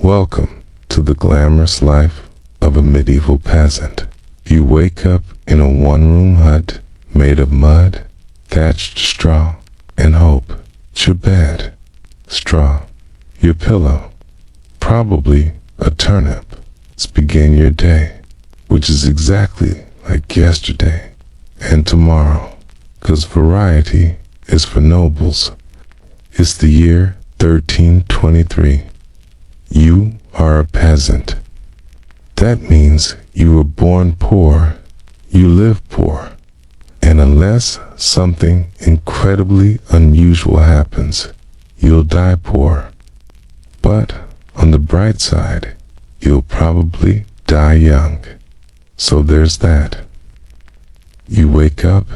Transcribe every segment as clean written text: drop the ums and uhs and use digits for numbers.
Welcome to the glamorous life of a medieval peasant. You wake up in a one-room hut made of mud, thatched straw, and hope. It's your bed, straw, your pillow, probably a turnip. Let's begin your day, which is exactly like yesterday and tomorrow, 'cause variety is for nobles. It's the year 1323. You are a peasant. That means you were born poor, you live poor, and unless something incredibly unusual happens, you'll die poor. But on the bright side, you'll probably die young. So there's that. You wake up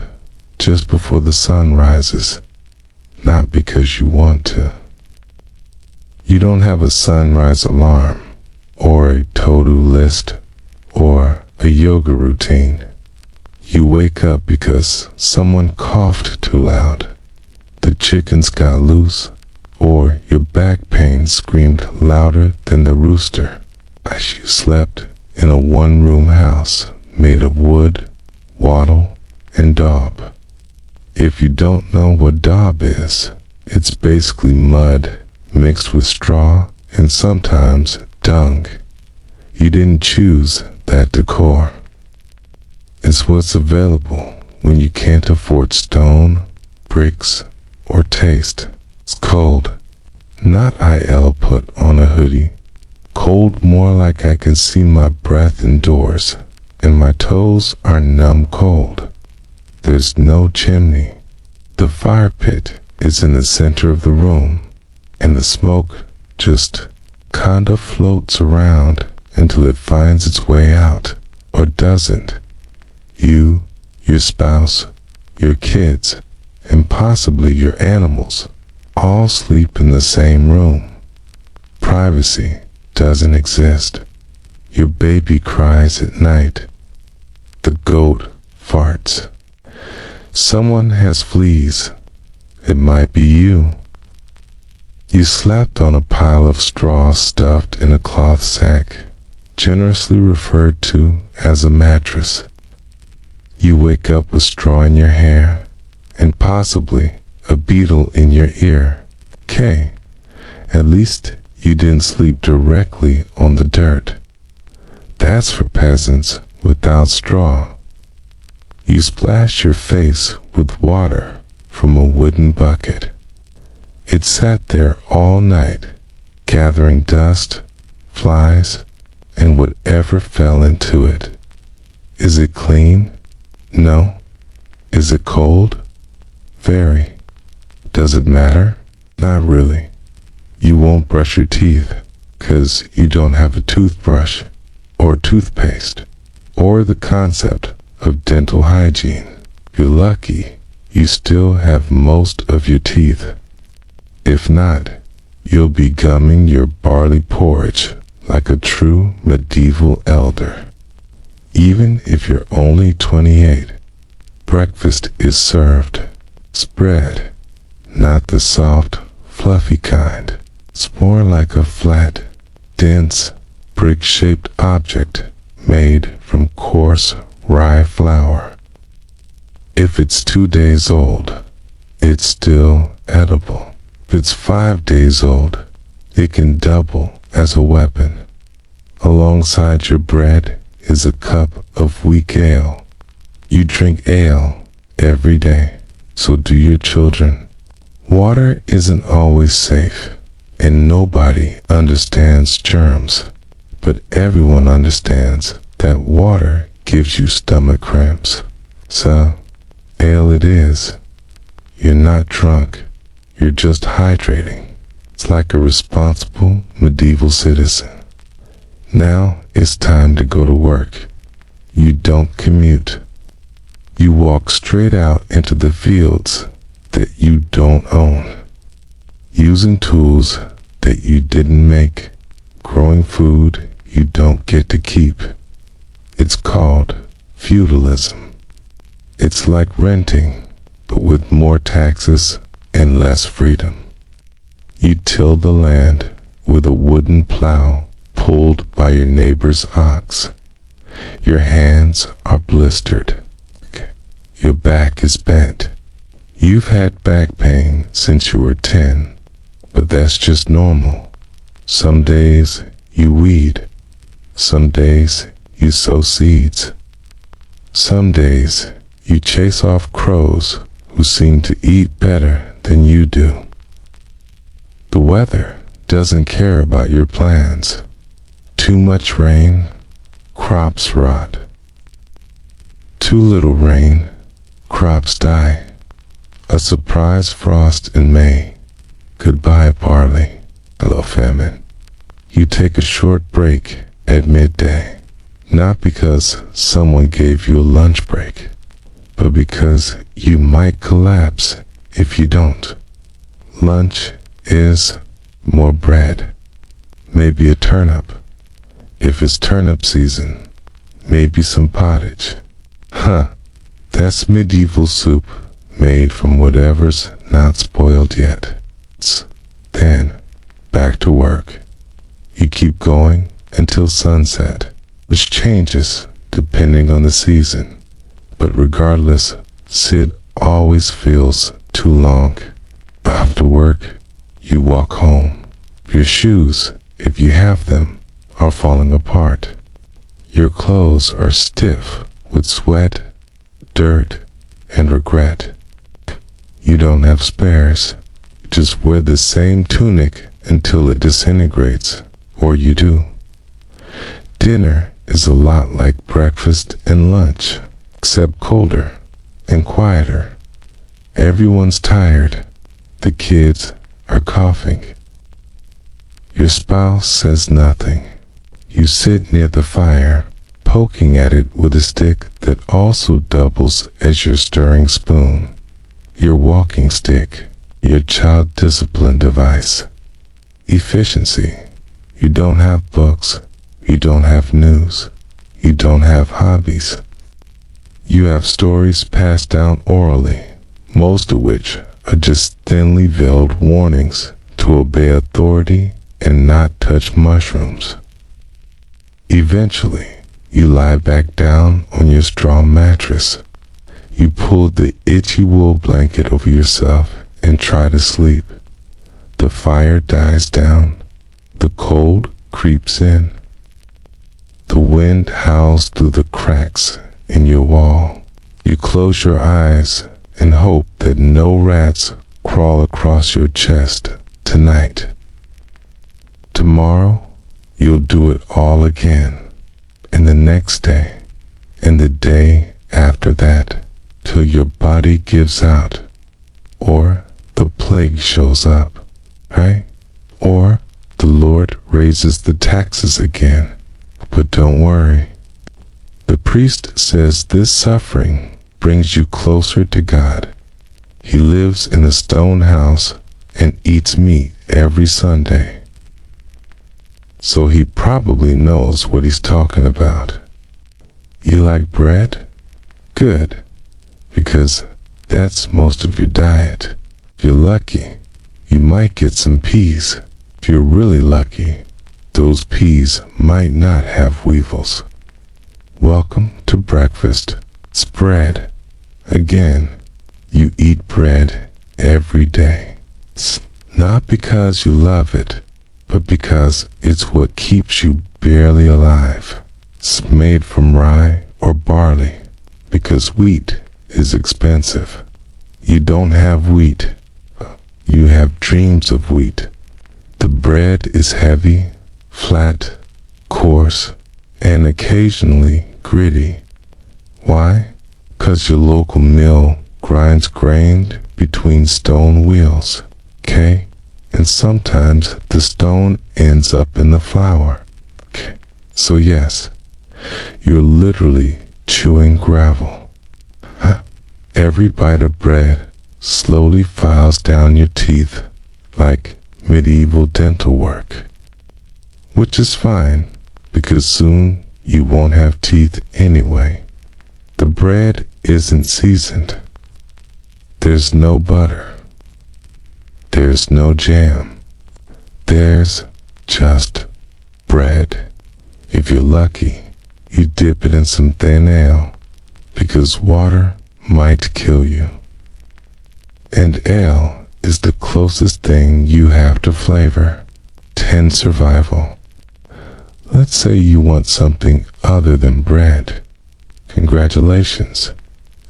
just before the sun rises, not because you want to. You don't have a sunrise alarm, or a to-do list, or a yoga routine. You wake up because someone coughed too loud, the chickens got loose, or your back pain screamed louder than the rooster, as you slept in a one-room house made of wood, wattle, and daub. If you don't know what daub is, it's basically mud mixed with straw and sometimes dung. You didn't choose that decor. It's what's available when you can't afford stone, bricks, or taste. It's cold, not IL put on a hoodie. Cold more like I can see my breath indoors, and my toes are numb cold. There's no chimney. The fire pit is in the center of the room, and the smoke just kinda floats around until it finds its way out, or doesn't. You, your spouse, your kids, and possibly your animals all sleep in the same room. Privacy doesn't exist. Your baby cries at night. The goat farts. Someone has fleas. It might be you. You slept on a pile of straw stuffed in a cloth sack, generously referred to as a mattress. You wake up with straw in your hair, and possibly a beetle in your ear. At least you didn't sleep directly on the dirt. That's for peasants without straw. You splash your face with water from a wooden bucket. It sat there all night, gathering dust, flies, and whatever fell into it. Is it clean? No. Is it cold? Very. Does it matter? Not really. You won't brush your teeth, 'cause you don't have a toothbrush, or toothpaste, or the concept of dental hygiene. If you're lucky, you still have most of your teeth. If not, you'll be gumming your barley porridge like a true medieval elder. Even if you're only 28, breakfast is served. Spread, not the soft, fluffy kind. It's more like a flat, dense, brick-shaped object made from coarse rye flour. If it's 2 days old, it's still edible. If it's 5 days old, it can double as a weapon. Alongside your bread is a cup of weak ale. You drink ale every day, so do your children. Water isn't always safe, and nobody understands germs, but everyone understands that water gives you stomach cramps. So, ale it is. You're not drunk, you're just hydrating. It's like a responsible medieval citizen. Now it's time to go to work. You don't commute. You walk straight out into the fields that you don't own, using tools that you didn't make, growing food you don't get to keep. It's called feudalism. It's like renting, but with more taxes and less freedom. You till the land, with a wooden plow pulled by your neighbor's ox. Your hands are blistered. Your back is bent. You've had back pain since you were 10, but that's just normal. Some days you weed. Some days you sow seeds. Some days you chase off crows who seem to eat better than you do. The weather doesn't care about your plans. Too much rain, crops rot. Too little rain, crops die. A surprise frost in May. Goodbye, barley. Hello, famine. You take a short break at midday, not because someone gave you a lunch break, but because you might collapse if you don't. Lunch is more bread, maybe a turnip. If it's turnip season, maybe some pottage. That's medieval soup made from whatever's not spoiled yet. Then, back to work. You keep going until sunset, which changes depending on the season. But regardless, sit always feels too long. After work, you walk home. Your shoes, if you have them, are falling apart. Your clothes are stiff with sweat, dirt, and regret. You don't have spares. Just wear the same tunic until it disintegrates, or you do. Dinner is a lot like breakfast and lunch, except colder and quieter. Everyone's tired. The kids are coughing. Your spouse says nothing. You sit near the fire, poking at it with a stick that also doubles as your stirring spoon. Your walking stick, your child discipline device. Efficiency. You don't have books. You don't have news. You don't have hobbies. You have stories passed down orally, most of which are just thinly veiled warnings to obey authority and not touch mushrooms. Eventually, you lie back down on your straw mattress. You pull the itchy wool blanket over yourself and try to sleep. The fire dies down. The cold creeps in. The wind howls through the cracks in your wall. You close your eyes and hope that no rats crawl across your chest tonight. Tomorrow, you'll do it all again. And the next day, and the day after that, till your body gives out, or the plague shows up, right? Or the Lord raises the taxes again. But don't worry. The priest says this suffering brings you closer to God. He lives in a stone house and eats meat every Sunday. So he probably knows what he's talking about. You like bread? Good, because that's most of your diet. If you're lucky, you might get some peas. If you're really lucky, those peas might not have weevils. Welcome to breakfast. It's bread. Again, you eat bread every day. It's not because you love it, but because it's what keeps you barely alive. It's made from rye or barley, because wheat is expensive. You don't have wheat. You have dreams of wheat. The bread is heavy, flat, coarse, and occasionally gritty. Why? 'Cause your local mill grinds grain between stone wheels, okay? And sometimes the stone ends up in the flour. Okay. So yes, you're literally chewing gravel. Every bite of bread slowly files down your teeth like medieval dental work. Which is fine, because soon you won't have teeth anyway. The bread isn't seasoned. There's no butter. There's no jam. There's just bread. If you're lucky, you dip it in some thin ale, because water might kill you. And ale is the closest thing you have to flavor. 10 survival. Let's say you want something other than bread. Congratulations.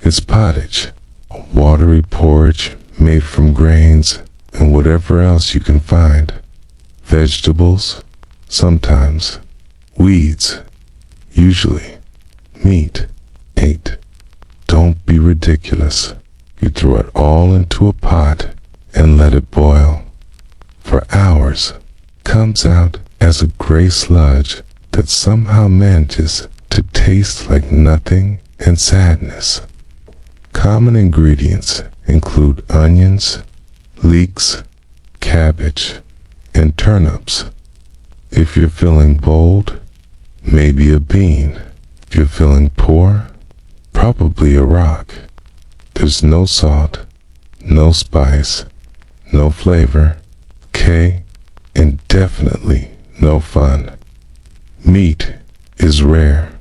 It's pottage, a watery porridge made from grains and whatever else you can find. Vegetables, sometimes. Weeds, usually. Meat, 8. Don't be ridiculous. You throw it all into a pot and let it boil. For hours, comes out as a gray sludge that somehow manages to taste like nothing and sadness. Common ingredients include onions, leeks, cabbage, and turnips. If you're feeling bold, maybe a bean. If you're feeling poor, probably a rock. There's no salt, no spice, no flavor, and definitely no fun. Meat is rare,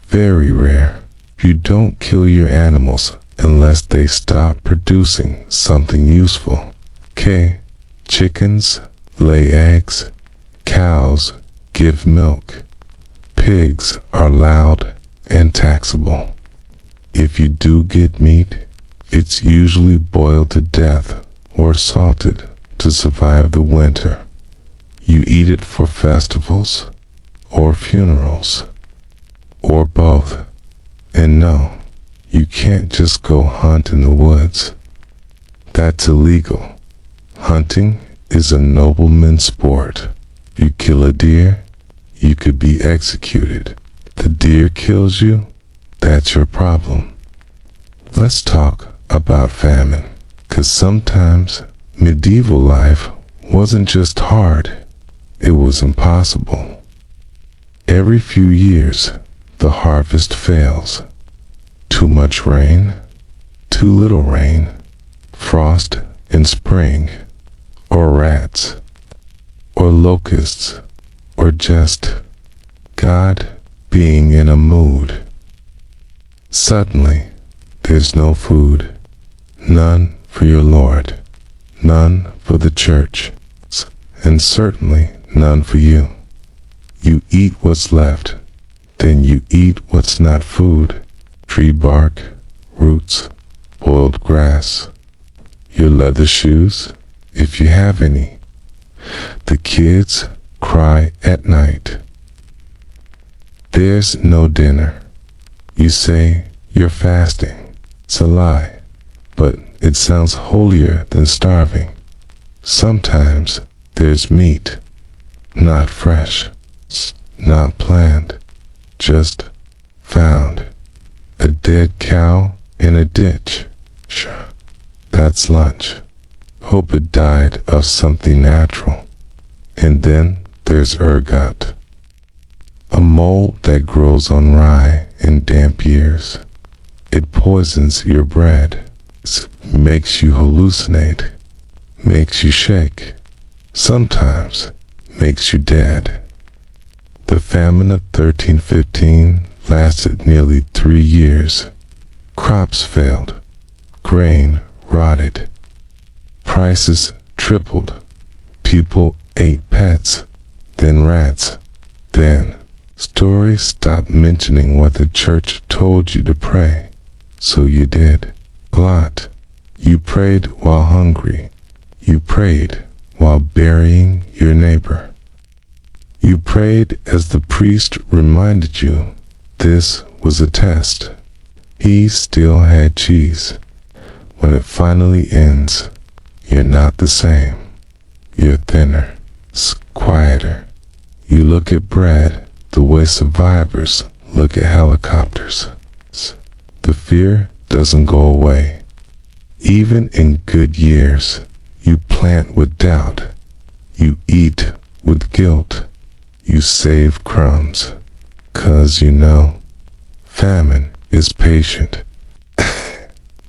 very rare. You don't kill your animals unless they stop producing something useful. Chickens lay eggs, cows give milk, pigs are loud and taxable. If you do get meat, it's usually boiled to death or salted to survive the winter. You eat it for festivals or funerals or both. And no, you can't just go hunt in the woods. That's illegal. Hunting is a nobleman's sport. You kill a deer, you could be executed. The deer kills you, that's your problem. Let's talk about famine, 'cause sometimes medieval life wasn't just hard, it was impossible. Every few years, the harvest fails. Too much rain, too little rain, frost in spring, or rats, or locusts, or just God being in a mood. Suddenly, there's no food, none for your Lord, none for the church, and certainly none for you. You eat what's left, then you eat what's not food. Tree bark, roots, boiled grass, your leather shoes, if you have any. The kids cry at night. There's no dinner. You say you're fasting. It's a lie, but it sounds holier than starving. Sometimes there's meat, not fresh, not planned, just found. A dead cow in a ditch. Sure, that's lunch. Hope it died of something natural. And then there's ergot, a mold that grows on rye in damp years. It poisons your bread, makes you hallucinate, makes you shake, sometimes makes you dead. The famine of 1315 lasted nearly 3 years. Crops failed, grain rotted, prices tripled, people ate pets, then rats, then stories stopped mentioning what the church told you to pray, so you did. A lot. You prayed while hungry. You prayed while burying your neighbor. You prayed as the priest reminded you this was a test. He still had cheese. When it finally ends, you're not the same. You're thinner, quieter. You look at bread the way survivors look at helicopters. The fear doesn't go away. Even in good years, you plant with doubt. You eat with guilt. You save crumbs. 'Cause you know, famine is patient.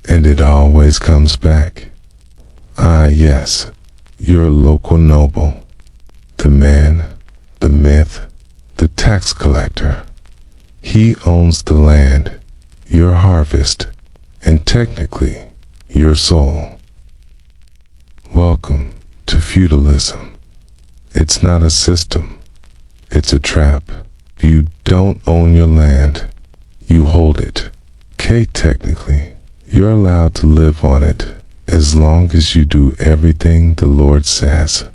And it always comes back. Ah yes, your local noble. The man, the myth, the tax collector. He owns the land, your harvest, and technically, your soul. Welcome to feudalism. It's not a system. It's a trap. You don't own your land. You hold it. Technically, you're allowed to live on it as long as you do everything the Lord says.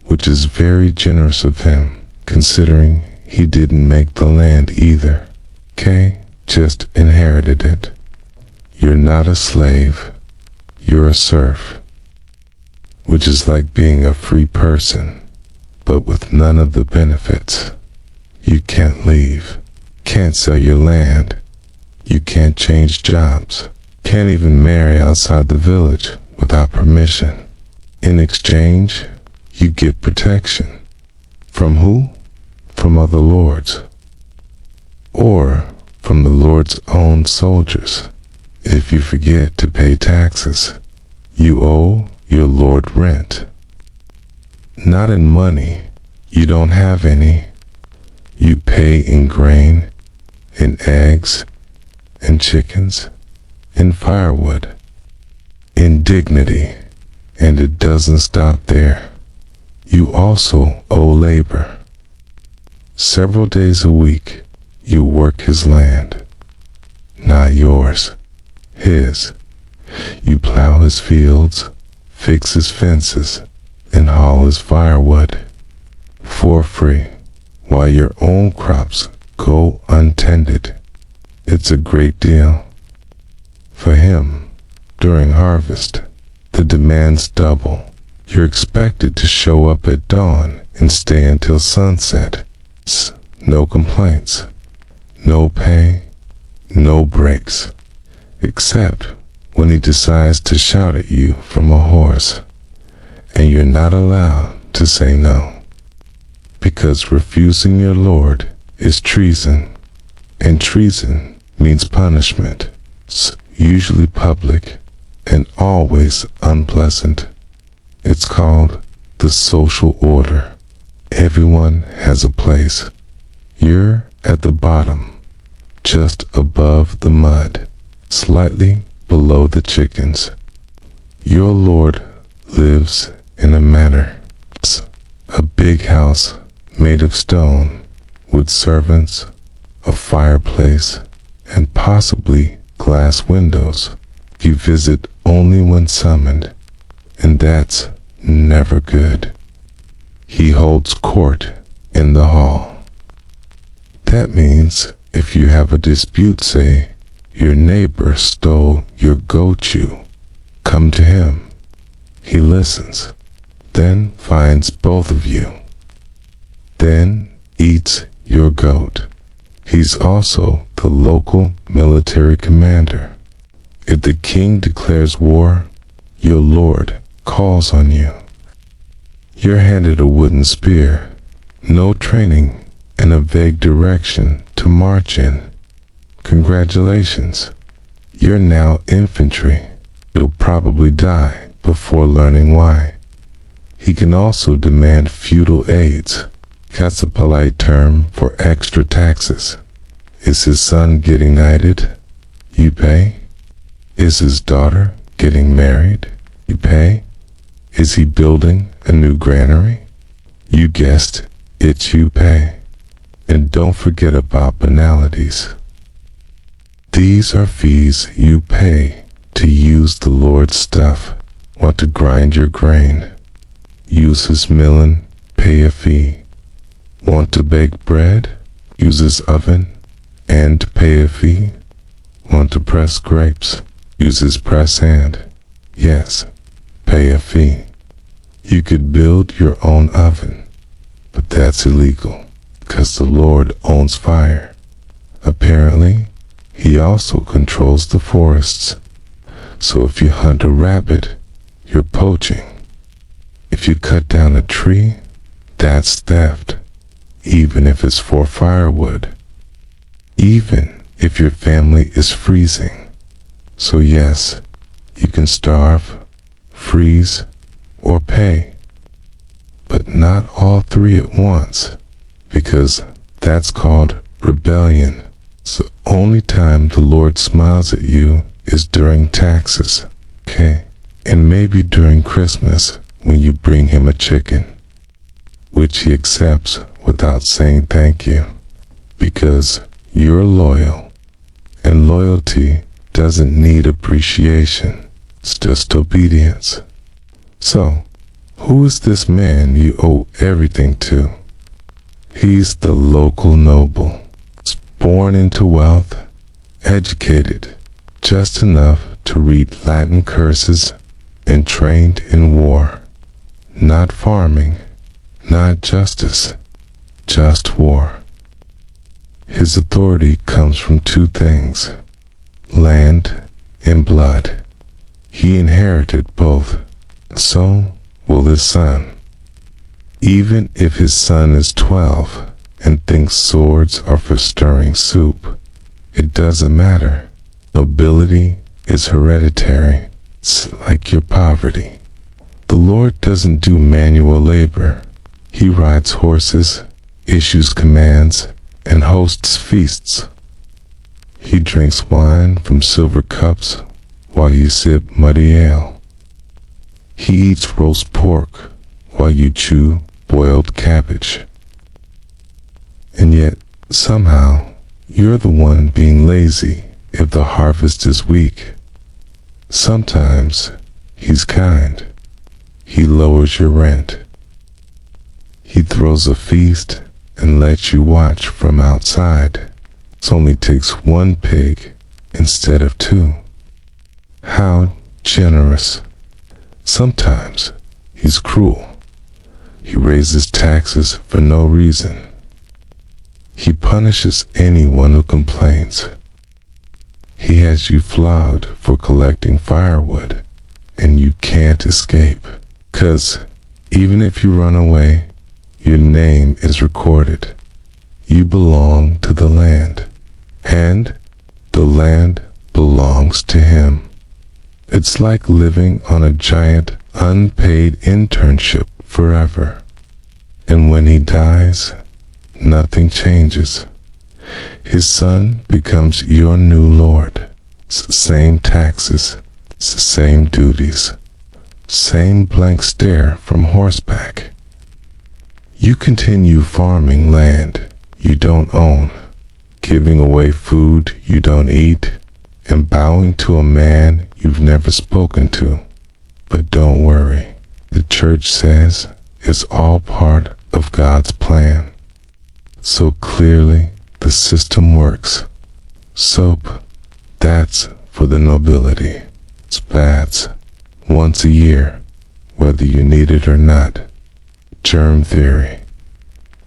Which is very generous of him, considering he didn't make the land either. Just inherited it. You're not a slave. You're a serf. Which is like being a free person, but with none of the benefits. You can't leave. Can't sell your land. You can't change jobs. Can't even marry outside the village without permission. In exchange, you get protection. From who? From other lords. Or from the Lord's own soldiers. If you forget to pay taxes, you owe your Lord rent. Not in money. You don't have any. You pay in grain, in eggs, in chickens, in firewood, in dignity. And it doesn't stop there. You also owe labor. Several days a week, you work his land. Not yours. His. You plow his fields, fix his fences, and haul his firewood. For free, while your own crops go untended. It's a great deal. For him, during harvest, the demands double. You're expected to show up at dawn and stay until sunset. No complaints. No pay. No breaks. Except when he decides to shout at you from a horse. And you're not allowed to say no. Because refusing your Lord is treason. And treason means punishment. Usually public and always unpleasant. It's called the social order. Everyone has a place. You're at the bottom, just above the mud, slightly below the chickens. Your Lord lives in a manor, a big house made of stone, with servants, a fireplace, and possibly glass windows. You visit only when summoned, and that's never good. He holds court in the hall. That means if you have a dispute, say, your neighbor stole your goat shoe, come to him. He listens, then finds both of you, then eats your goat. He's also the local military commander. If the king declares war, your Lord calls on you. You're handed a wooden spear, no training, and a vague direction to march in. Congratulations, you're now infantry. You'll probably die before learning why. He can also demand feudal aids. That's a polite term for extra taxes. Is his son getting knighted? You pay. Is his daughter getting married? You pay. Is he building a new granary? You guessed it, you pay. And don't forget about banalities. These are fees you pay to use the Lord's stuff. Want to grind your grain? Use his milling, pay a fee. Want to bake bread? Use his oven and pay a fee. Want to press grapes? Use his press hand. Yes, pay a fee. You could build your own oven, but that's illegal, because the Lord owns fire. Apparently, he also controls the forests. So if you hunt a rabbit, you're poaching. If you cut down a tree, that's theft, even if it's for firewood. Even if your family is freezing. So yes, you can starve, freeze, or pay. but not all three at once, because that's called rebellion. So only time the Lord smiles at you is during taxes, okay? And maybe during Christmas when you bring him a chicken, which he accepts without saying thank you, because you're loyal, and loyalty doesn't need appreciation, it's just obedience. So, who is this man you owe everything to? He's the local noble, born into wealth, educated just enough to read Latin curses, and trained in war. Not farming, not justice, just war. His authority comes from two things: land and blood. He inherited both. So will his son. Even if his son is 12 and thinks swords are for stirring soup, it doesn't matter. Nobility is hereditary. It's like your poverty. The Lord doesn't do manual labor. He rides horses, issues commands, and hosts feasts. He drinks wine from silver cups while you sip muddy ale. He eats roast pork while you chew boiled cabbage. And yet, somehow, you're the one being lazy if the harvest is weak. Sometimes, he's kind. He lowers your rent. He throws a feast and lets you watch from outside. It only takes one pig instead of two. How generous. Sometimes, he's cruel. He raises taxes for no reason. He punishes anyone who complains. He has you flogged for collecting firewood, and you can't escape. 'Cause even if you run away, your name is recorded. You belong to the land, and the land belongs to him. It's like living on a giant unpaid internship forever. And when he dies, nothing changes. His son becomes your new lord. Same taxes, same duties, same blank stare from horseback. You continue farming land you don't own, giving away food you don't eat, and bowing to a man you've never spoken to. But don't worry, the church says it's all part of God's plan. So clearly, the system works. Soap, that's for the nobility. Spats, once a year, whether you need it or not. Germ theory.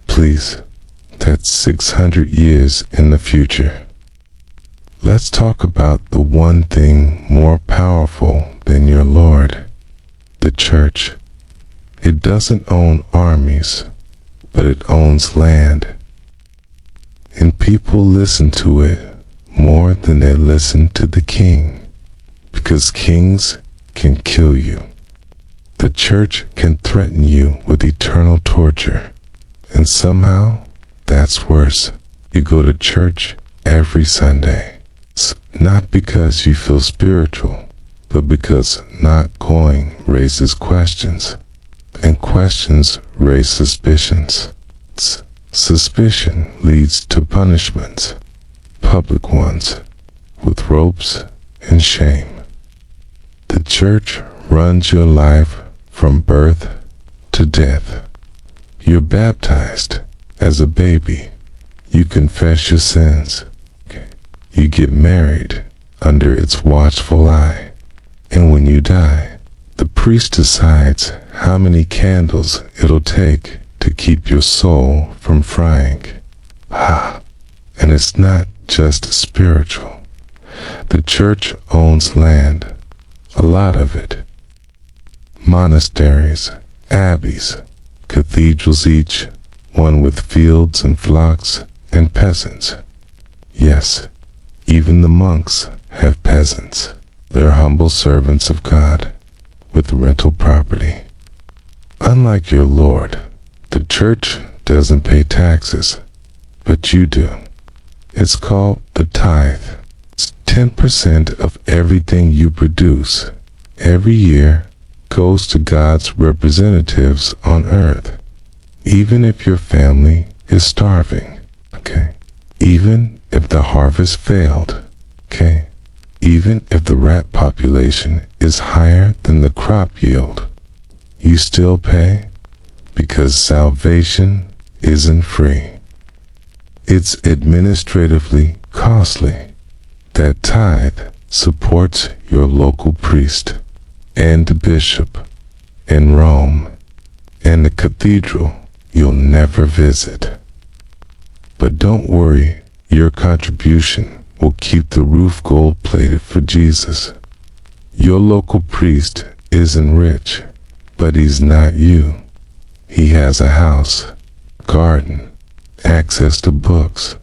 Please, that's 600 years in the future. Let's talk about the one thing more powerful than your Lord, the church. It doesn't own armies, but it owns land. And people listen to it more than they listen to the king, because kings can kill you. The church can threaten you with eternal torture, and somehow that's worse. You go to church every Sunday. It's not because you feel spiritual, but because not going raises questions, and questions raise suspicions. Suspicion leads to punishments, public ones, with ropes and shame. The church runs your life from birth to death. You're baptized as a baby. You confess your sins. You get married under its watchful eye. And when you die, the priest decides how many candles it'll take to keep your soul from frying. And it's not just spiritual. The church owns land, a lot of it. Monasteries, abbeys, cathedrals each, one with fields and flocks and peasants. Yes, even the monks have peasants. They're humble servants of God with rental property. Unlike your Lord, the church doesn't pay taxes, but you do. It's called the tithe. It's 10% of everything you produce every year goes to God's representatives on earth. Even if your family is starving, okay? Even if the harvest failed, okay? Even if the rat population is higher than the crop yield, you still pay because salvation isn't free. It's administratively costly. That tithe supports your local priest and the bishop in Rome and the cathedral you'll never visit. But don't worry, your contribution will keep the roof gold-plated for Jesus. Your local priest isn't rich, but he's not you. He has a house, garden, access to books,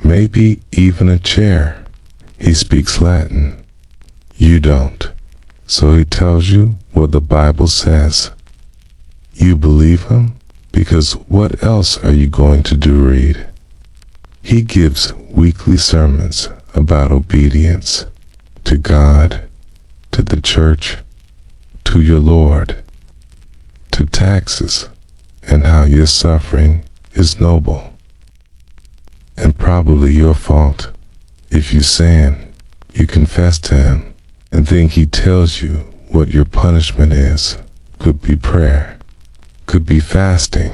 maybe even a chair. He speaks Latin. You don't. So he tells you what the Bible says. You believe him? Because what else are you going to do, read? He gives weekly sermons about obedience to God, to the church, to your Lord, to taxes, and how your suffering is noble. And probably your fault. If you sin, you confess to him, and think he tells you what your punishment is. Could be prayer, could be fasting,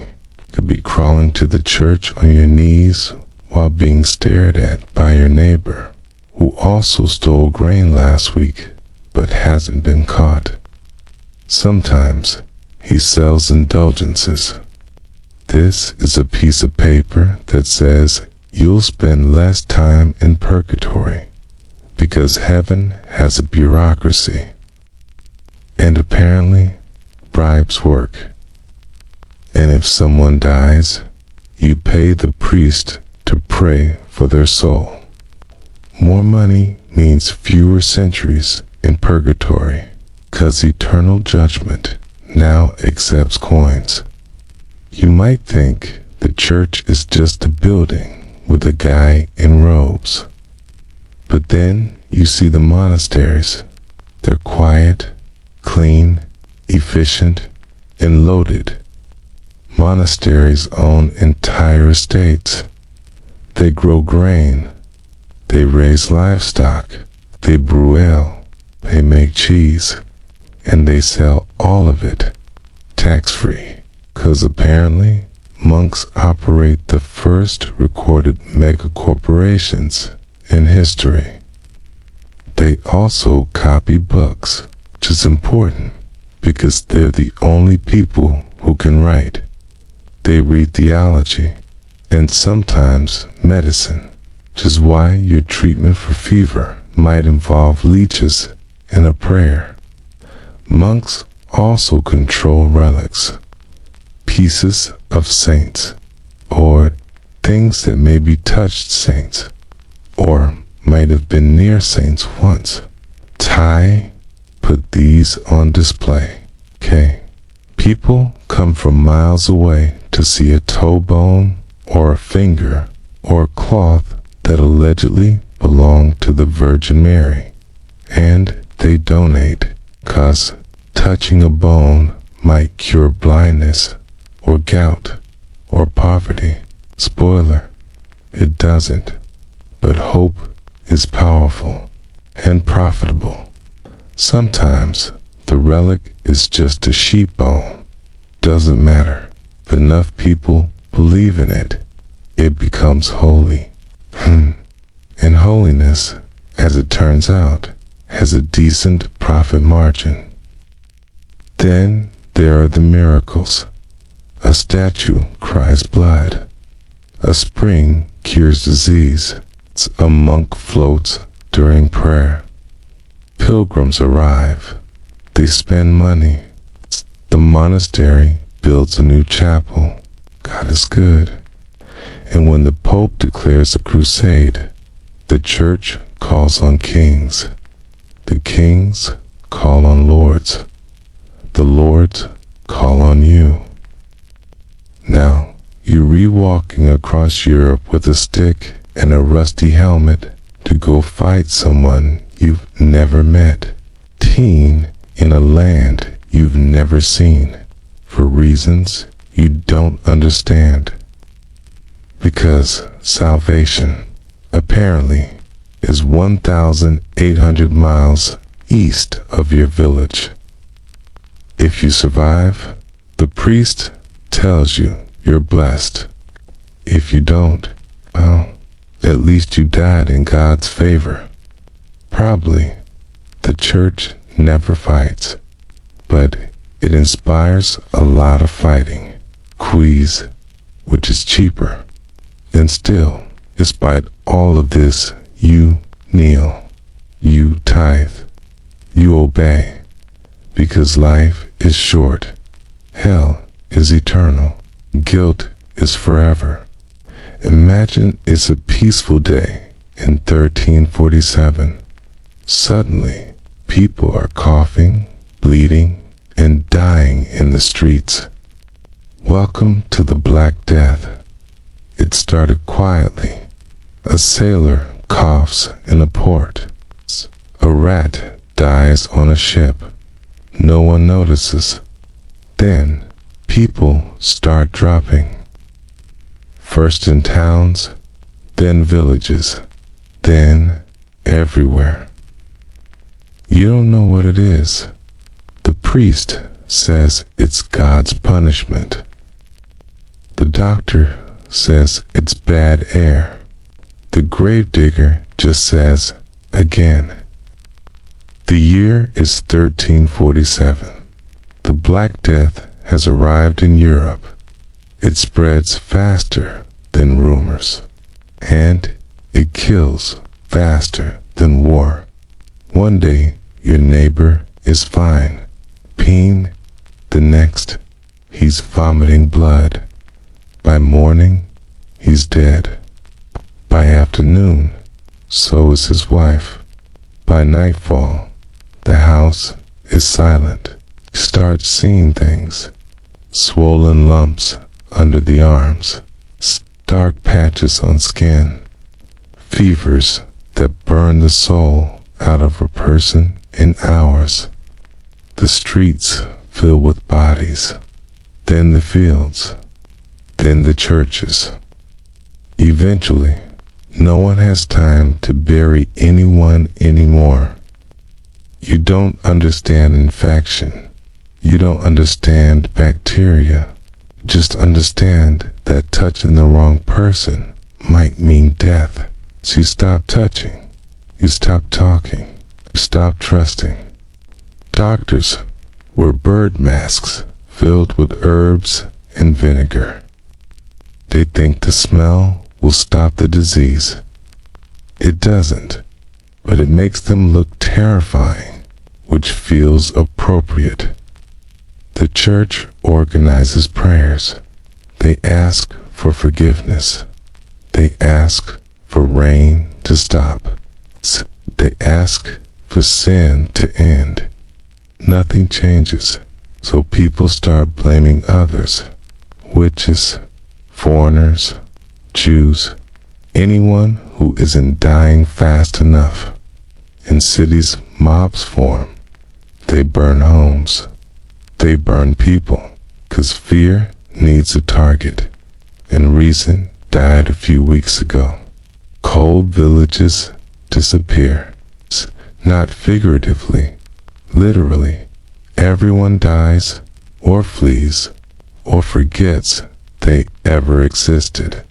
could be crawling to the church on your knees while being stared at by your neighbor, who also stole grain last week but hasn't been caught. Sometimes he sells indulgences. This is a piece of paper that says you'll spend less time in purgatory because heaven has a bureaucracy. And apparently, bribes work. And if someone dies, you pay the priest to pray for their soul. More money means fewer centuries in purgatory, 'cause eternal judgment now accepts coins. You might think the church is just a building with a guy in robes. But then you see the monasteries. They're quiet, clean, efficient, and loaded. Monasteries own entire estates. They grow grain. They raise livestock. They brew ale. They make cheese. And they sell all of it tax-free. 'Cause apparently monks operate the first recorded mega-corporations in history. They also copy books, which is important because they're the only people who can write. They read theology and sometimes medicine, which is why your treatment for fever might involve leeches and a prayer. Monks also control relics, pieces of saints, or things that maybe touched saints, or might have been near saints once. Thai put these on display. Okay. People come from miles away to see a toe bone, or a finger, or a cloth that allegedly belonged to the Virgin Mary. And they donate, 'cause touching a bone might cure blindness, or gout, or poverty. Spoiler, it doesn't. But hope is powerful and profitable. Sometimes the relic is just a sheep bone. Doesn't matter. If enough people believe in it, it becomes holy. And holiness, as it turns out, has a decent profit margin. Then there are the miracles. A statue cries blood. A spring cures disease. A monk floats during prayer. Pilgrims arrive. They spend money. The monastery builds a new chapel. God is good. And when the Pope declares a crusade, the church calls on kings. The kings call on lords. The lords call on you. Now, you're re-walking across Europe with a stick and a rusty helmet to go fight someone you've never met. Teen in a land you've never seen, for reasons you don't understand. Because salvation, apparently, is 1,800 miles east of your village. If you survive, the priest tells you you're blessed. If you don't, well, at least you died in God's favor. Probably, the church never fights, but it inspires a lot of fighting. Quiz, which is cheaper. And still, despite all of this, you kneel, you tithe, you obey, because life is short, hell is eternal, guilt is forever. Imagine it's a peaceful day in 1347. Suddenly, people are coughing, bleeding, and dying in the streets. Welcome to the Black Death. It started quietly. A sailor coughs in a port. A rat dies on a ship. No one notices. Then, people start dropping. First in towns, then villages, then everywhere. You don't know what it is. The priest says it's God's punishment. The doctor says it's bad air. The gravedigger just says, again. The year is 1347. The Black Death has arrived in Europe. It spreads faster than rumors, and it kills faster than war. One day, your neighbor is fine, peeing. The next, he's vomiting blood. By morning, he's dead. By afternoon, so is his wife. By nightfall, the house is silent. You start seeing things. Swollen lumps under the arms. Dark patches on skin. Fevers that burn the soul out of a person in hours. The streets fill with bodies. Then the fields. Then the churches. Eventually, no one has time to bury anyone anymore. You don't understand infection. You don't understand bacteria. Just understand that touching the wrong person might mean death. So you stop touching. You stop talking. You stop trusting. Doctors wear bird masks filled with herbs and vinegar. They think the smell will stop the disease. It doesn't, but it makes them look terrifying, which feels appropriate. The church organizes prayers. They ask for forgiveness. They ask for rain to stop. They ask for sin to end. Nothing changes, so people start blaming others. Witches, foreigners, Jews, anyone who isn't dying fast enough. In cities, mobs form. They burn homes. They burn people, 'cause fear needs a target. And reason died a few weeks ago. Cold villages disappear. Not figuratively, literally. Everyone dies, or flees, or forgets they ever existed.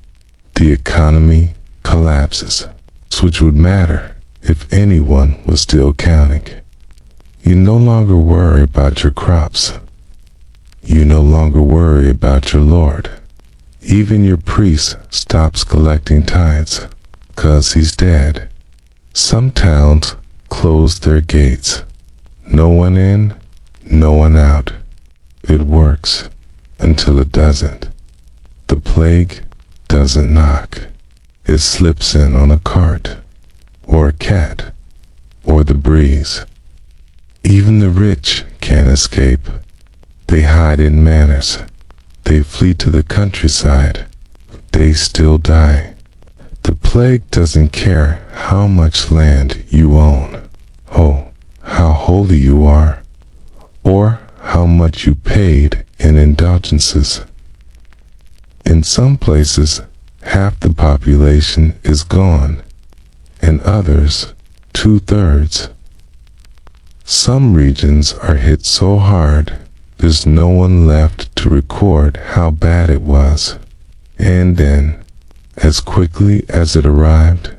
The economy collapses, which would matter if anyone was still counting. You no longer worry about your crops. You no longer worry about your Lord. Even your priest stops collecting tithes, 'cause he's dead. Some towns close their gates. No one in, no one out. It works until it doesn't. The plague doesn't knock. It slips in on a cart, or a cat, or the breeze. Even the rich can't escape. They hide in manors. They flee to the countryside. They still die. The plague doesn't care how much land you own, oh, how holy you are, or how much you paid in indulgences. In some places, half the population is gone, and others, 2/3. Some regions are hit so hard, there's no one left to record how bad it was. And then, as quickly as it arrived,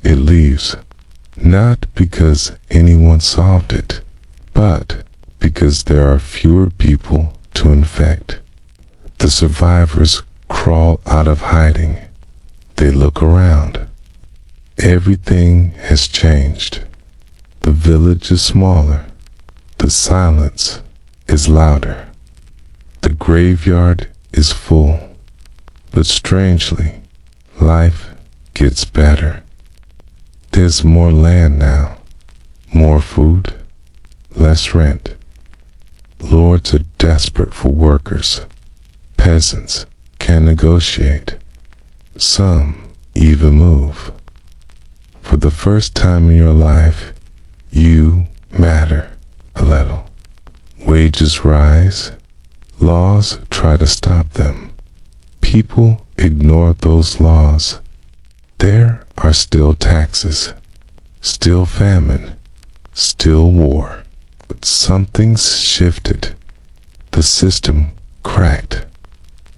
it leaves. Not because anyone solved it, but because there are fewer people to infect. The survivors crawl out of hiding. They look around. Everything has changed. The village is smaller. The silence is louder. The graveyard is full. But strangely, life gets better. There's more land now, more food, less rent. Lords are desperate for workers. Peasants can negotiate. Some even move. For the first time in your life, you matter a little. Wages rise. Laws try to stop them. People ignore those laws. There are still taxes, still famine, still war. But something's shifted. The system cracked.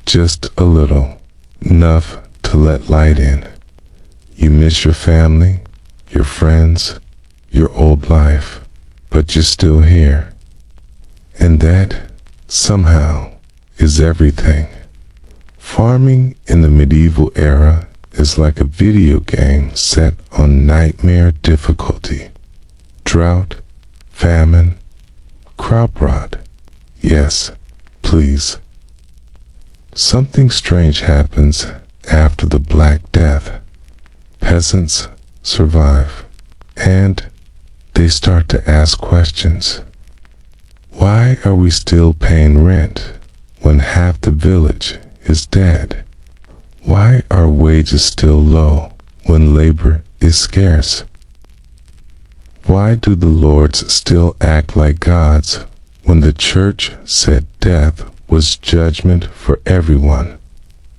Just a little. Enough to let light in. You miss your family, your friends, your old life, but you're still here. And that, somehow, is everything. Farming in the medieval era is like a video game set on nightmare difficulty. Drought, famine, crop rot. Yes, please. Something strange happens after the Black Death. Peasants survive, and they start to ask questions. Why are we still paying rent when half the village is dead? Why are wages still low when labor is scarce? Why do the lords still act like gods when the church said death was judgment for everyone?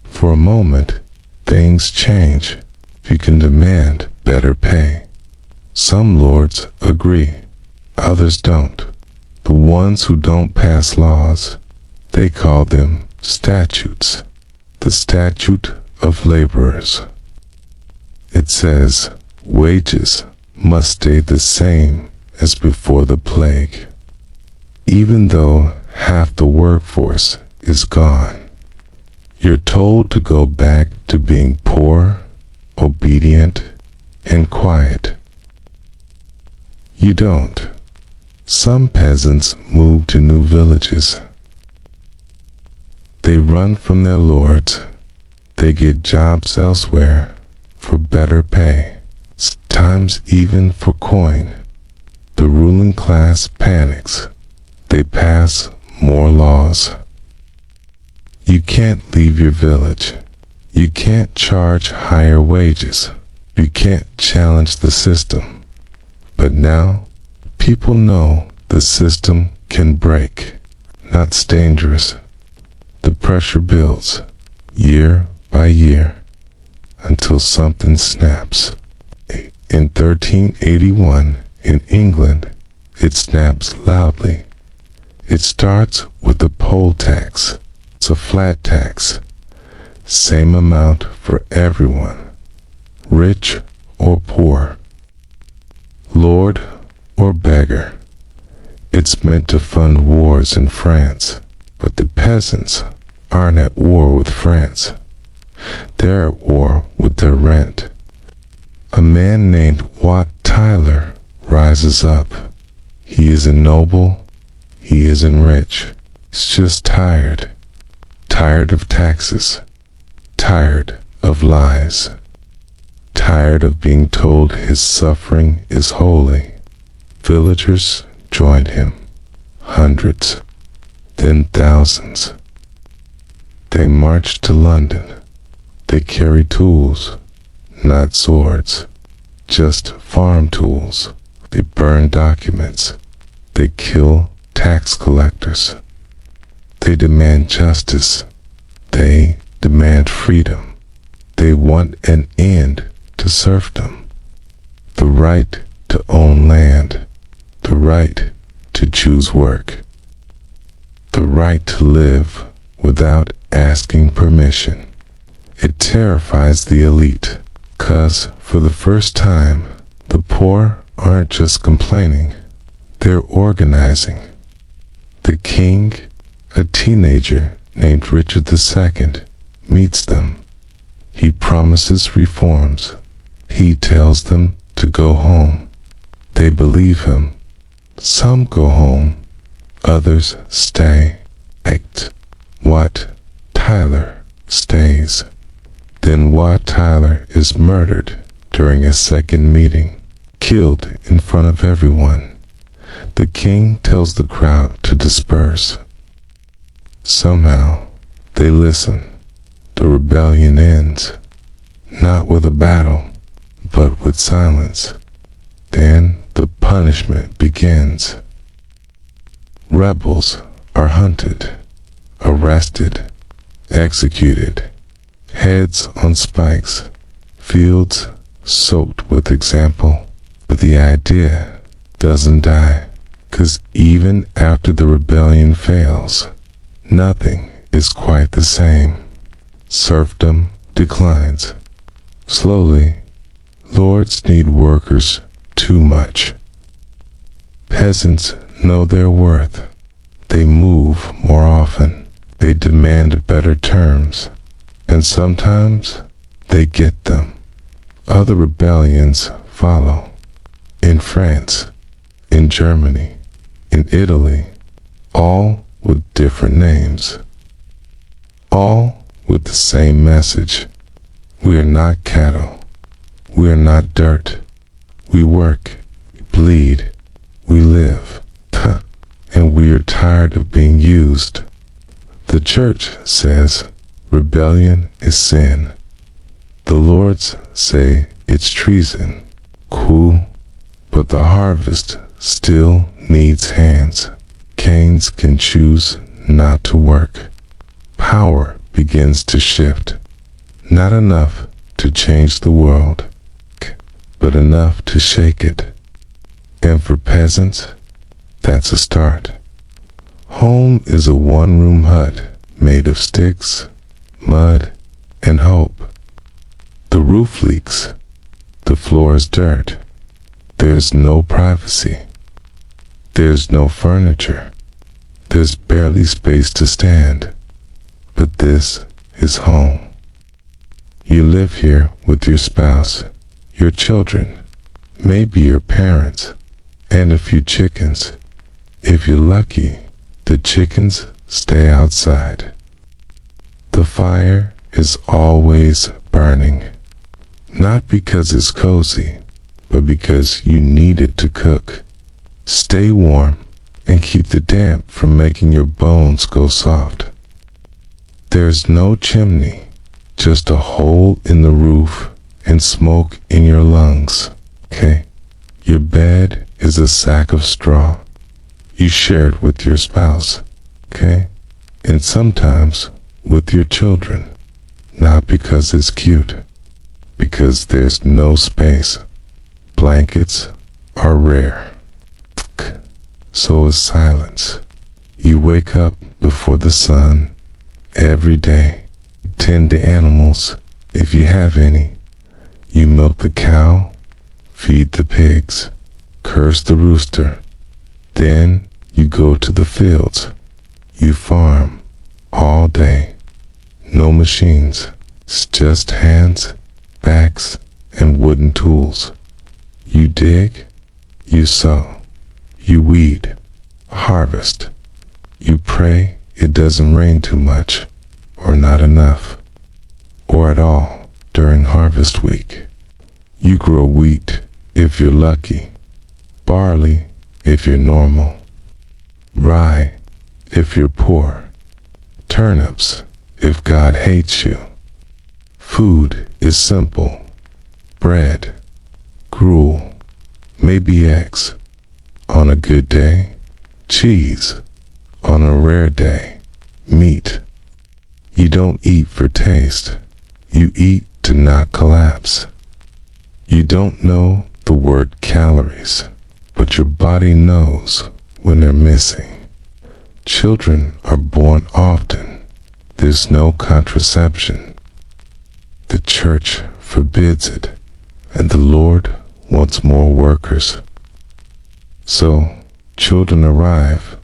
For a moment, things change. You can demand better pay. Some lords agree, others don't. The ones who don't pass laws, they call them statutes. The statute of laborers. It says wages must stay the same as before the plague, even though half the workforce is gone. You're told to go back to being poor, obedient, and quiet. You don't. Some peasants move to new villages. They run from their lords. They get jobs elsewhere for better pay, times even for coin. The ruling class panics. They pass more laws. You can't leave your village. You can't charge higher wages. You can't challenge the system. But now, people know the system can break. That's dangerous. The pressure builds, year by year, until something snaps. In 1381, in England, it snaps loudly. It starts with the poll tax. It's a flat tax. Same amount for everyone, rich or poor, lord or beggar. It's meant to fund wars in France, but the peasants aren't at war with France. They're at war with their rent. A man named Wat Tyler rises up. He isn't noble, he isn't rich. He's just tired. Tired of taxes. Tired of lies. Tired of being told his suffering is holy. Villagers joined him. Hundreds. then thousands. They march to London. They carry tools, not swords, just farm tools. They burn documents. They kill tax collectors. They demand justice. They demand freedom. They want an end to serfdom. The right to own land. The right to choose work. The right to live without asking permission. It terrifies the elite, 'cause for the first time, the poor aren't just complaining, they're organizing. The king, a teenager named Richard II, meets them. He promises reforms. He tells them to go home. They believe him. Some go home, others stay. Act. Wat Tyler stays. Then Wat Tyler is murdered during a second meeting, killed in front of everyone. The king tells the crowd to disperse. Somehow, they listen. The rebellion ends, not with a battle, but with silence. Then the punishment begins. Rebels are hunted, arrested, executed, heads on spikes, fields soaked with example. But the idea doesn't die, 'cause even after the rebellion fails, nothing is quite the same. Serfdom declines. Slowly, lords need workers too much. Peasants know their worth. They move more often. They demand better terms. And sometimes they get them. Other rebellions follow. In France, in Germany, in Italy, all with different names. All with the same message. We are not cattle. We are not dirt. We work, we bleed, we live. And we are tired of being used. The church says rebellion is sin. The lords say it's treason. Cool, but the harvest still needs hands. Kings can choose not to work. Power begins to shift. Not enough to change the world, but enough to shake it. And for peasants, that's a start. Home is a one-room hut made of sticks, mud, and hope. The roof leaks. The floor is dirt. There's no privacy. There's no furniture. There's barely space to stand. But this is home. You live here with your spouse, your children, maybe your parents, and a few chickens. If you're lucky, the chickens stay outside. The fire is always burning, not because it's cozy, but because you need it to cook. Stay warm and keep the damp from making your bones go soft. There's no chimney, just a hole in the roof and smoke in your lungs, okay? Your bed is a sack of straw. You share it with your spouse, okay? And sometimes with your children, not because it's cute, because there's no space. Blankets are rare. So is silence. You wake up before the sun every day. Tend to animals, if you have any. You milk the cow, feed the pigs, curse the rooster. Then you go to the fields. You farm all day. No machines, it's just hands, backs, and wooden tools. You dig, you sow, you weed, harvest. You pray it doesn't rain too much, or not enough, or at all during harvest week. You grow wheat if you're lucky, barley if you're normal, rye if you're poor. Turnips if God hates you. Food is simple. Bread, gruel, maybe eggs. On a good day, cheese. On a rare day, meat. You don't eat for taste. You eat to not collapse. You don't know the word calories, but your body knows when they're missing. Children are born often. There's no contraception. The church forbids it, and the Lord wants more workers. So, children arrive,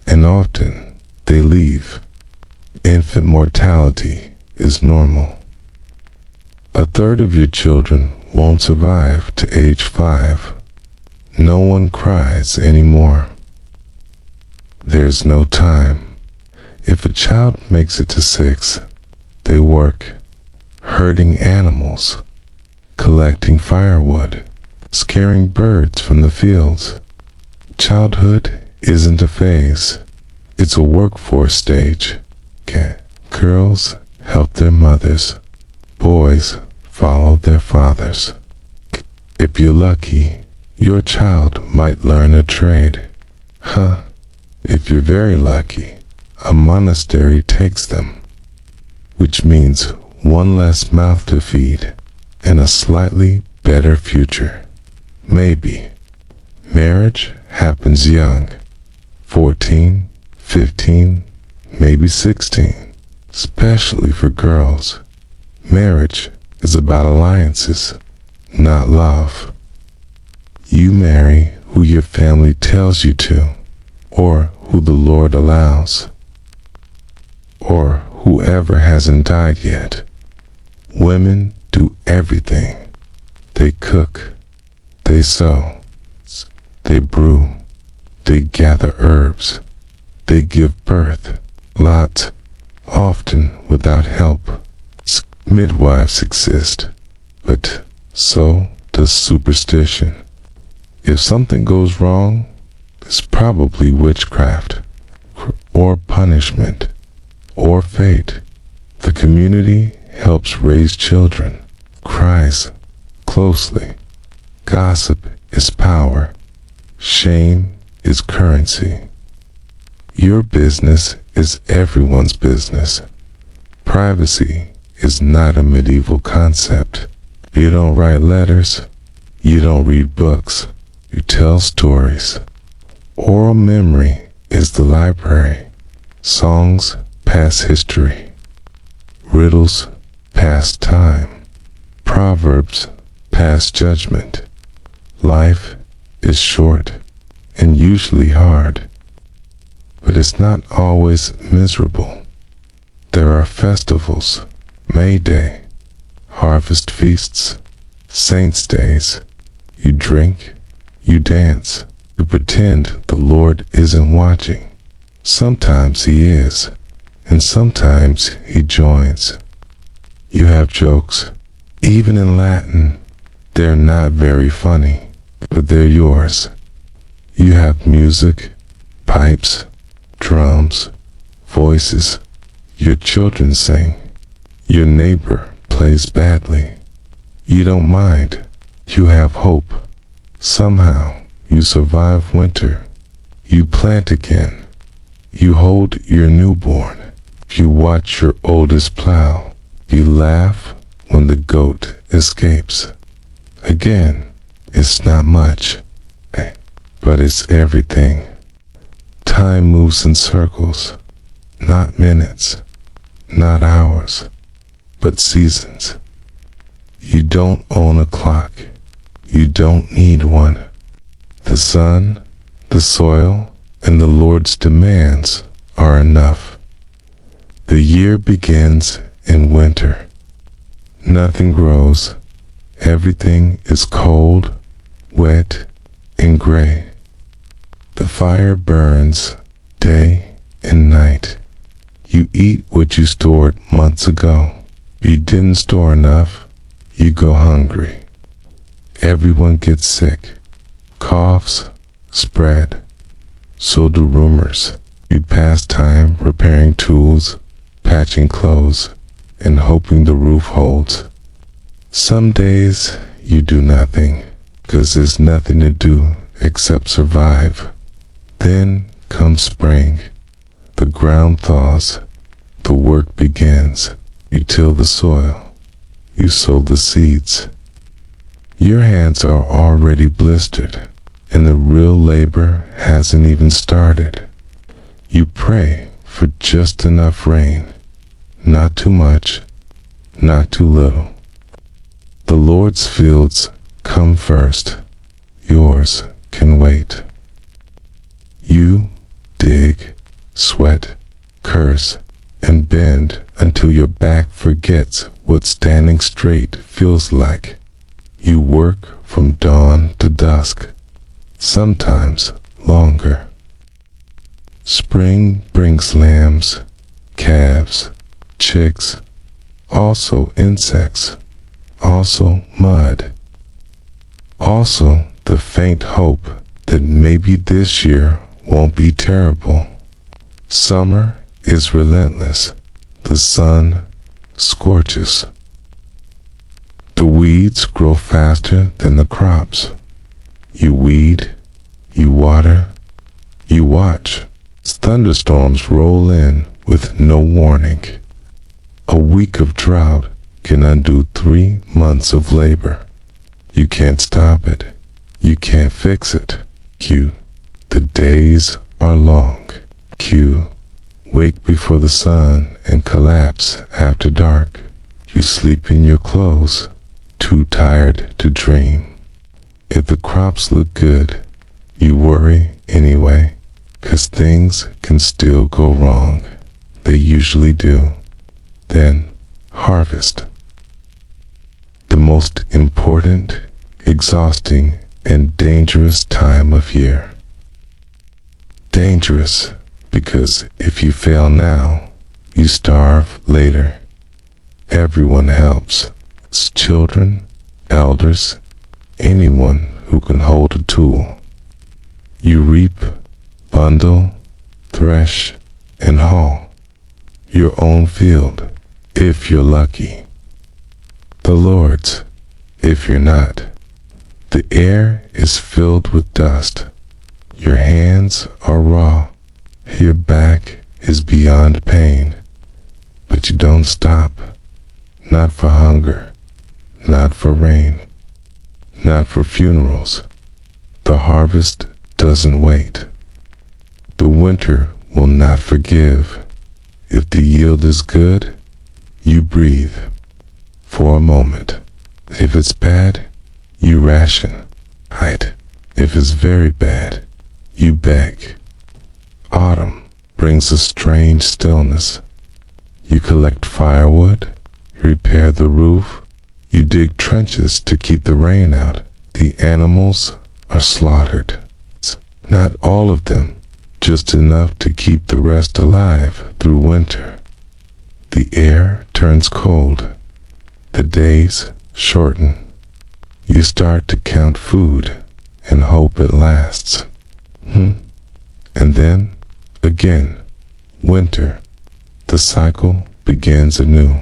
and often they leave. Infant mortality is normal. A third of your children won't survive to age 5. No one cries anymore. There's no time. If a child makes it to 6, they work, herding animals, collecting firewood, scaring birds from the fields. Childhood isn't a phase. It's a workforce stage. Girls help their mothers. Boys follow their fathers. If you're lucky, your child might learn a trade. If you're very lucky, a monastery takes them, which means one less mouth to feed and a slightly better future. Maybe. Marriage happens young, 14, 15, maybe 16, especially for girls. Marriage is about alliances, not love. You marry who your family tells you to, or who the Lord allows, or whoever hasn't died yet. Women do everything. They cook, they sew, they brew, they gather herbs, they give birth, lots, often without help. Midwives exist, but so does superstition. If something goes wrong, it's probably witchcraft, or punishment, or fate. The community helps raise children, cries closely. Gossip is power. Shame is currency. Your business is everyone's business. Privacy is not a medieval concept. You don't write letters. You don't read books. You tell stories. Oral memory is the library. Songs pass history. Riddles pass time. Proverbs pass judgment. Life is short and usually hard, but it's not always miserable. There are festivals, May Day, harvest feasts, saints' days. You drink, you dance, you pretend the Lord isn't watching. Sometimes He is, and sometimes He joins. You have jokes, even in Latin. They're not very funny, but they're yours. You have music, pipes, drums, voices. Your children sing. Your neighbor plays badly. You don't mind. You have hope. Somehow you survive winter. You plant again. You hold your newborn. You watch your oldest plow. You laugh when the goat escapes. Again, it's not much, but it's everything. Time moves in circles, not minutes, not hours, but seasons. You don't own a clock. You don't need one. The sun, the soil, and the Lord's demands are enough. The year begins in winter. Nothing grows. Everything is cold, wet, and gray. The fire burns day and night. You eat what you stored months ago. You didn't store enough. You go hungry. Everyone gets sick. Coughs spread. So do rumors. You'd pass time repairing tools, patching clothes, and hoping the roof holds. Some days you do nothing, 'cause there's nothing to do except survive. Then comes spring. The ground thaws. The work begins. You till the soil. You sow the seeds. Your hands are already blistered, and the real labor hasn't even started. You pray for just enough rain. Not too much, not too little. The Lord's fields come first. Yours can wait. You dig, sweat, curse, and bend until your back forgets what standing straight feels like. You work from dawn to dusk, sometimes longer. Spring brings lambs, calves, chicks, also insects, also mud, also the faint hope that maybe this year won't be terrible. Summer is relentless. The sun scorches. The weeds grow faster than the crops. You weed, you water, you watch. Thunderstorms roll in with no warning. A week of drought can undo 3 months of labor. You can't stop it. You can't fix it. Q. The days are long. Q. Wake before the sun and collapse after dark. You sleep in your clothes, too tired to dream. If the crops look good, you worry anyway, 'cause things can still go wrong. They usually do. Then, harvest. The most important, exhausting, and dangerous time of year. Dangerous because if you fail now, you starve later. Everyone helps. It's children, elders, anyone who can hold a tool. You reap, bundle, thresh, and haul your own field, if you're lucky. The Lord's, if you're not. The air is filled with dust. Your hands are raw. Your back is beyond pain. But you don't stop. Not for hunger. Not for rain. Not for funerals. The harvest doesn't wait. The winter will not forgive. If the yield is good, you breathe for a moment. If it's bad, you ration. Hide. If it's very bad, you beg. Autumn brings a strange stillness. You collect firewood, repair the roof, you dig trenches to keep the rain out. The animals are slaughtered. Not all of them, just enough to keep the rest alive through winter. The air turns cold. The days shorten. You start to count food and hope it lasts. And then, again, winter. The cycle begins anew.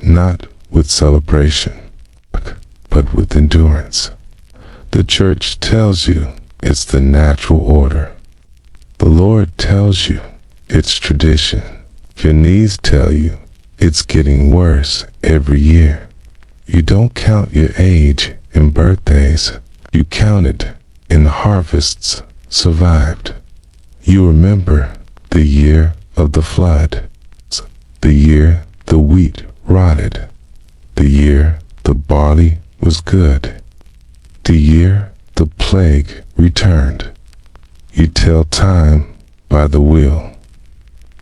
Not with celebration, but with endurance. The church tells you it's the natural order. The Lord tells you it's tradition. Your knees tell you it's getting worse every year. You don't count your age in birthdays. You count it in harvests survived. You remember the year of the flood, the year the wheat rotted, the year the barley was good, the year the plague returned. You tell time by the wheel,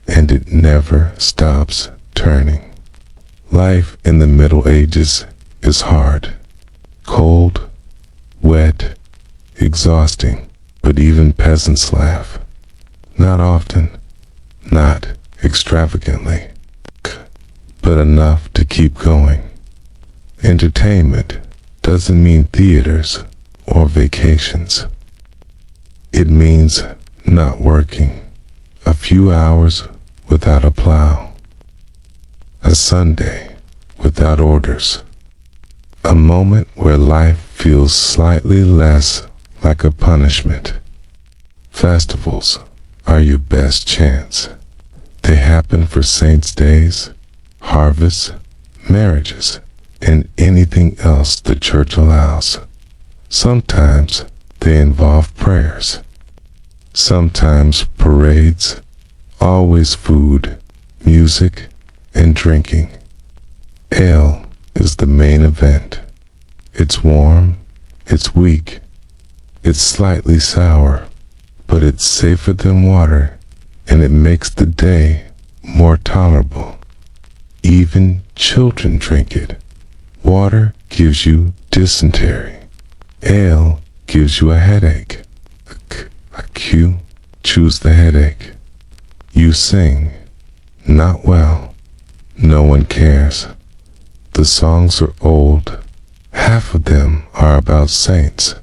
and it never stops turning. Life in the Middle Ages is hard, cold, wet, exhausting, but even peasants laugh. Not often, not extravagantly, but enough to keep going. Entertainment doesn't mean theaters or vacations. It means not working, few hours without a plow, a Sunday without orders, a moment where life feels slightly less like a punishment. Festivals are your best chance. They happen for saints' days, harvests, marriages, and anything else the church allows. Sometimes they involve prayers, sometimes parades, always food, music, and drinking. Ale is the main event. It's warm, it's weak, it's slightly sour, but it's safer than water, and it makes the day more tolerable. Even children drink it. Water gives you dysentery. Ale gives you a headache. A cue, choose the headache. You sing. Not well. No one cares. The songs are old. Half of them are about saints.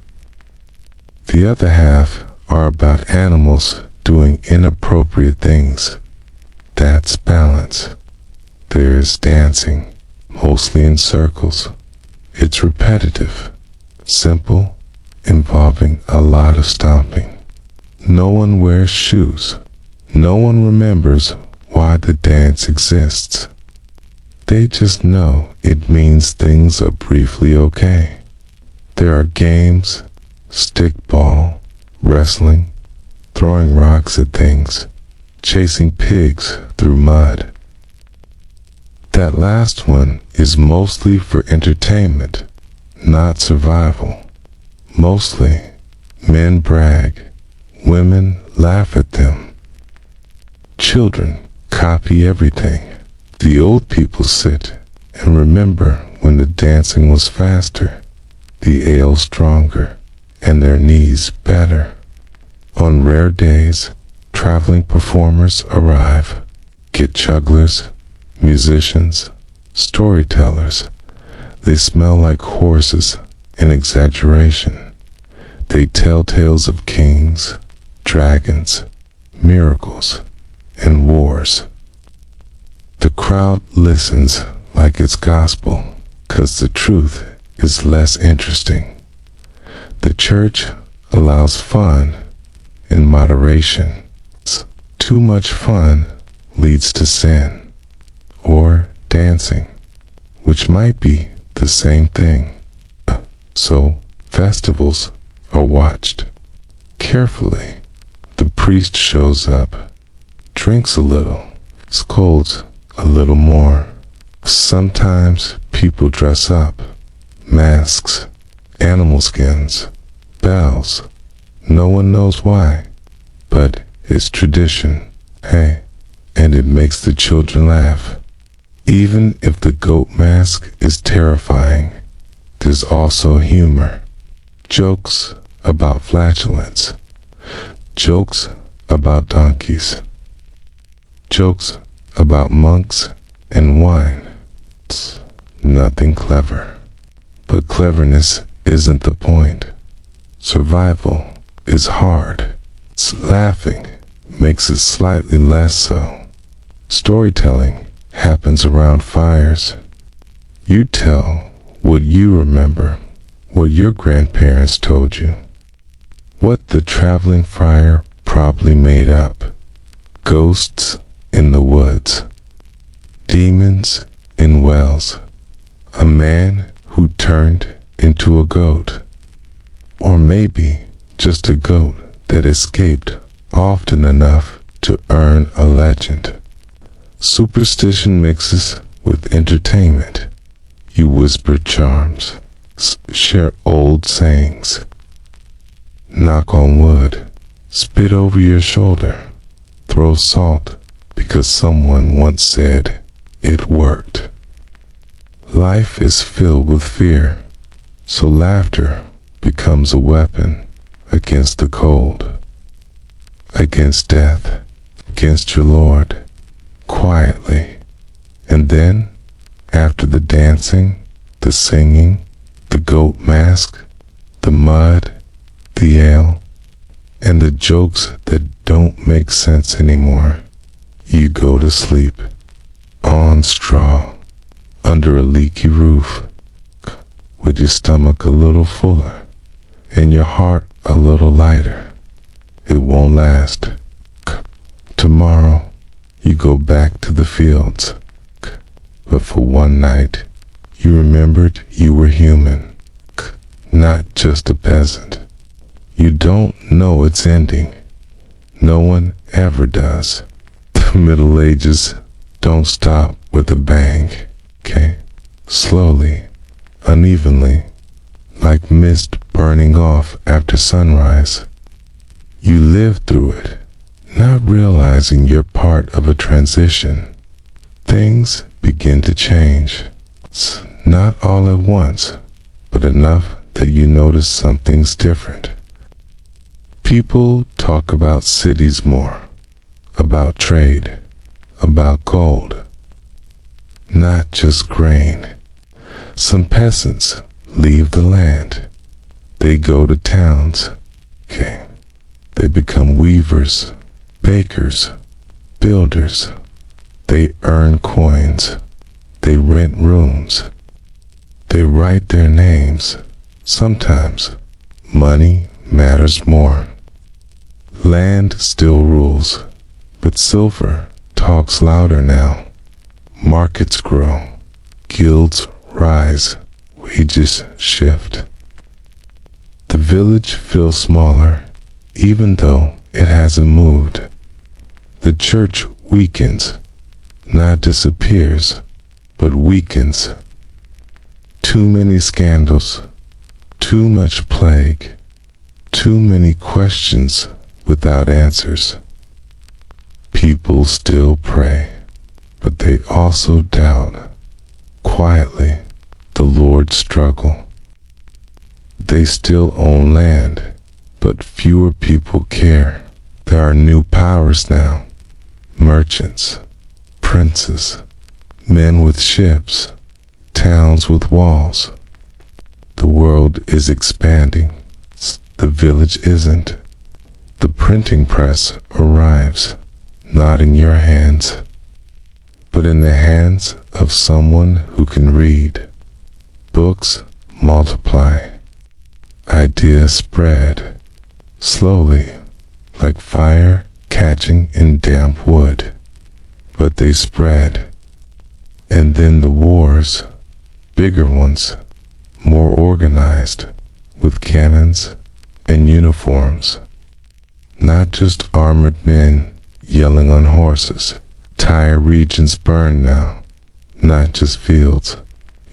The other half are about animals doing inappropriate things. That's balance. There is dancing, mostly in circles. It's repetitive, simple, involving a lot of stomping. No one wears shoes. No one remembers why the dance exists. They just know it means things are briefly okay. There are games, stickball, wrestling, throwing rocks at things, chasing pigs through mud. That last one is mostly for entertainment, not survival. Mostly, men brag, women laugh at them. Children copy everything. The old people sit and remember when the dancing was faster, the ale stronger, and their knees better. On rare days, traveling performers arrive, get jugglers, musicians, storytellers. They smell like horses in exaggeration. They tell tales of kings, dragons, miracles, and wars. The crowd listens like it's gospel, 'cause the truth is less interesting. The church allows fun in moderation. Too much fun leads to sin, or dancing, which might be the same thing. So, festivals are watched carefully. The priest shows up, drinks a little, scolds a little more. Sometimes people dress up, masks, animal skins, bells. No one knows why, but it's tradition, hey, and it makes the children laugh. Even if the goat mask is terrifying, there's also humor. Jokes about flatulence, jokes about donkeys, jokes about monks and wine. It's nothing clever. But cleverness isn't the point. Survival is hard. Laughing makes it slightly less so. Storytelling happens around fires. You tell what you remember, what your grandparents told you, what the traveling friar probably made up. Ghosts in the woods, demons in wells, a man who turned into a goat, or maybe just a goat that escaped often enough to earn a legend. Superstition mixes with entertainment. You whisper charms, share old sayings, knock on wood, spit over your shoulder, throw salt because someone once said it worked. Life is filled with fear, so laughter becomes a weapon against the cold, against death, against your Lord, quietly. And then, after the dancing, the singing, the goat mask, the mud, the ale, and the jokes that don't make sense anymore. You go to sleep on straw under a leaky roof with your stomach a little fuller and your heart a little lighter. It won't last. Tomorrow you go back to the fields, but for one night you remembered you were human, not just a peasant. You don't know it's ending. No one ever does. The Middle Ages don't stop with a bang, okay? Slowly, unevenly, like mist burning off after sunrise. You live through it, not realizing you're part of a transition. Things begin to change. It's not all at once, but enough that you notice something's different. People talk about cities more, about trade, about gold, not just grain. Some peasants leave the land. They go to towns. Okay. They become weavers, bakers, builders. They earn coins. They rent rooms. They write their names. Sometimes money matters more. Land still rules, but silver talks louder now. Markets grow, guilds rise, wages shift. The village feels smaller, even though it hasn't moved. The church weakens, not disappears, but weakens. Too many scandals, too much plague, too many questions without answers. People still pray, but they also doubt. Quietly, the Lord struggle. They still own land, but fewer people care. There are new powers now. Merchants, princes, men with ships, towns with walls. The world is expanding. The village isn't. The printing press arrives, not in your hands, but in the hands of someone who can read. Books multiply. Ideas spread, slowly, like fire catching in damp wood. But they spread. And then the wars, bigger ones, more organized, with cannons and uniforms. Not just armored men yelling on horses. Entire regions burn now, not just fields.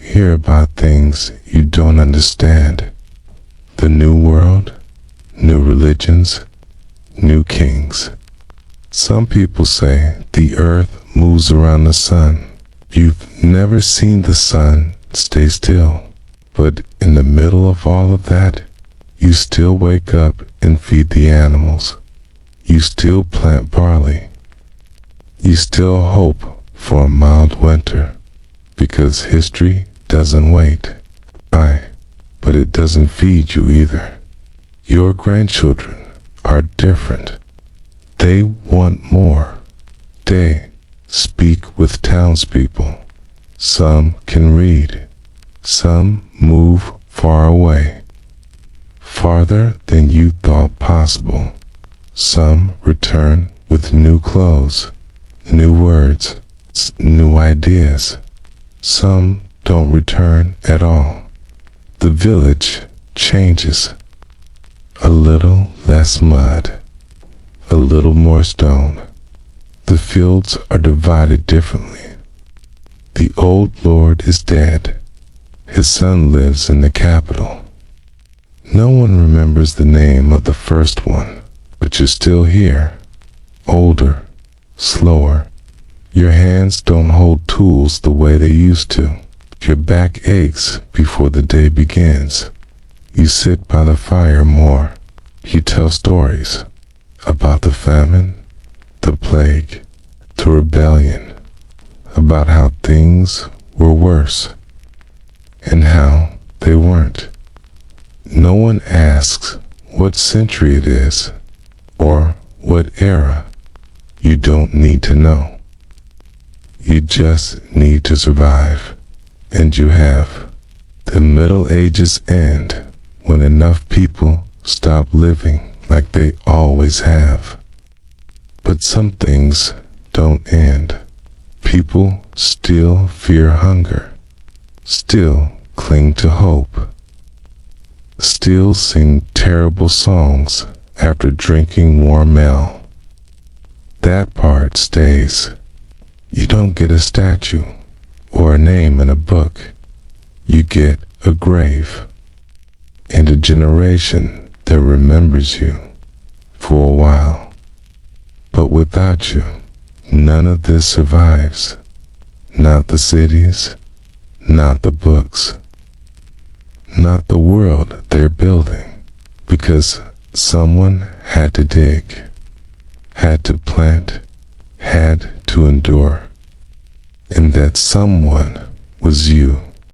You hear about things you don't understand. The new world, new religions, new kings. Some people say the earth moves around the sun. You've never seen the sun stay still. But in the middle of all of that, you still wake up and feed the animals. You still plant barley. You still hope for a mild winter, because history doesn't wait. But it doesn't feed you either. Your grandchildren are different. They want more. They speak with townspeople. Some can read. Some move far away, farther than you thought possible. Some return with new clothes, new words, new ideas. Some don't return at all. The village changes. A little less mud, a little more stone. The fields are divided differently. The old lord is dead. His son lives in the capital. No one remembers the name of the first one, but you're still here. Older, slower. Your hands don't hold tools the way they used to. Your back aches before the day begins. You sit by the fire more. You tell stories about the famine, the plague, the rebellion, about how things were worse and how they weren't. No one asks what century it is or what era, you don't need to know. You just need to survive. And you have. The Middle Ages end when enough people stop living like they always have. But some things don't end. People still fear hunger, still cling to hope, still sing terrible songs after drinking warm ale. That part stays. You don't get a statue or a name in a book. You get a grave and a generation that remembers you for a while. But without you, none of this survives. Not the cities, not the books, not the world they're building, because someone had to dig, had to plant, had to endure, and that someone was you.